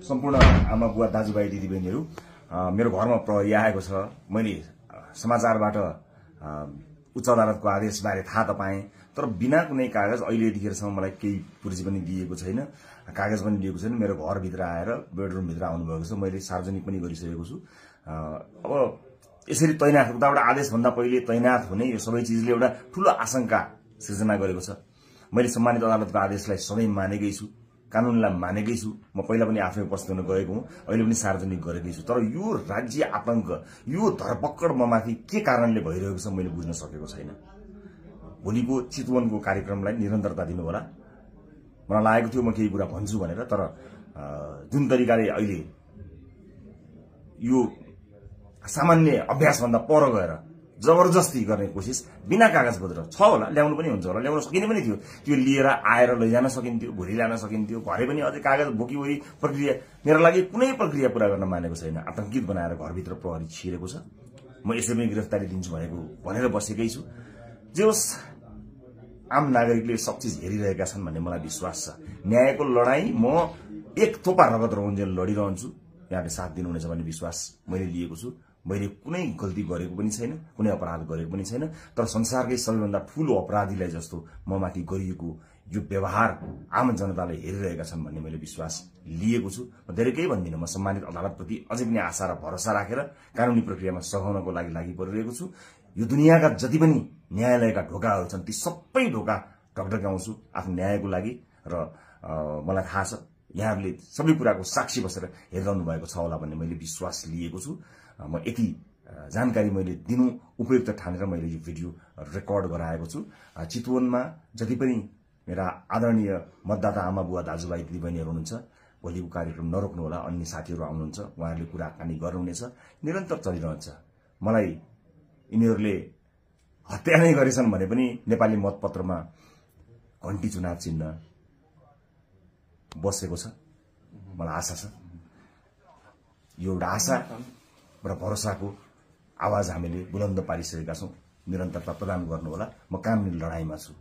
सम्पूर्ण आमा बुवा दाजुभाइ दिदीबहिनीहरू मेरो घरमा प्रहरी आएको छ। मैले समाचारबाट उच्च अदालतको आदेशबारे थाहा त पाएँ, तर बिना कुनै कागज अहिले यतिखेरसम्म मलाई केही पुर्जी पनि दिएको छैन, कागज पनि दिएको छैन। मेरो घरभित्र आएर बेडरुमभित्र आउनुभएको छ, मैले सार्वजनिक पनि गरिसकेको छु। अब यसरी तैनाथ उताबाट आदेशभन्दा पहिले तैनाथ हुने यो सबै चिजले एउटा ठूलो आशंका सृजना गरेको छ। मैले सम्मानित अदालतको आदेशलाई सधैँ मानेकै छु, कानूनलाई मानेकै छु। म पहिला पनि आफै उपस्थित हुन गएको हुँ, अहिले पनि सार्वजनिक गरेकै छु। तर यो राज्य आतंक, यो धरपकड ममाथि के कारणले भइरहेको छ मैले बुझ्न सकेको छैन। भोलिको चितवनको कार्यक्रमलाई निरन्तरता दिनु होला। मलाई लागेको थियो म केही कुरा भन्छु भनेर, तर जुन तरिकाले अहिले यो सामान्य अभ्यासभन्दा पर गएर जबरजस्ती गर्ने कोसिस बिना कागजपत्र छ होला, ल्याउनु पनि हुन्छ होला, ल्याउन सकिने पनि थियो। त्यो लिएर आएर लैजान सकिन्थ्यो, भोलि ल्याउन सकिन्थ्यो। भरे पनि अझै कागज बोकीवरी प्रक्रिया मेरो लागि कुनै प्रक्रिया पूरा गर्न मानेको छैन। आतंकित बनाएर घरभित्र प्रहरी छिरेको छ। म यसै पनि गिरफ्तारी दिन्छु भनेर बसेकै छु। जे होस्, आम नागरिकले सब चिज हेरिरहेका छन् भन्ने मलाई विश्वास छ। न्यायको लडाई म एक थोपा रगत रहुन्जेल लडिरहन्छु। यहाँले साथ दिनुहुनेछ भन्ने विश्वास मैले लिएको छु। मैले कुनै गल्ती गरेको पनि छैन, कुनै अपराध गरेको पनि छैन, तर संसारकै सबैभन्दा ठूलो अपराधीलाई जस्तो ममाथि गरिएको यो व्यवहार आम जनताले हेरिरहेका छन् भन्ने मैले विश्वास लिएको छु। म धेरै केही भन्दिनँ। म सम्मानित अदालतप्रति अझै पनि आशा र भरोसा राखेर कानूनी प्रक्रियामा सघाउनको लागि परिरहेको छु। यो दुनियाँका जति पनि न्यायालयका ढोकाहरू छन् ती सबै ढोका ढकढक्याउँछु आफ्नो न्यायको लागि। र मलाई थाहा छ यहाँहरूले सबै कुराको साक्षी बसेर हेरिरहनु भएको छ होला भन्ने मैले विश्वास लिएको छु। म यति जानकारी मैले दिनु उपयुक्त ठानेर मैले यो भिडियो रेकर्ड गराएको छु। चितवनमा जति पनि मेरा आदरणीय मतदाता आमा बुवा दाजुभाइ दिदीबहिनीहरू हुनुहुन्छ, भोलिको कार्यक्रम नरोक्नु होला। अन्य साथीहरू आउनुहुन्छ, उहाँहरूले कुराकानी गर्नुहुनेछ, निरन्तर चलिरहन्छ। मलाई यिनीहरूले हत्या नै गरेछन् भने पनि नेपाली मतपत्रमा घण्टी चुनाव चिन्ह बसेको छ। मलाई आशा छ, यो एउटा आशा र भरोसाको आवाज हामीले बुलन्द पारिसकेका छौं। निरन्तरता प्रदान गर्नुहोला। म कानुनी लडाईँमा छु।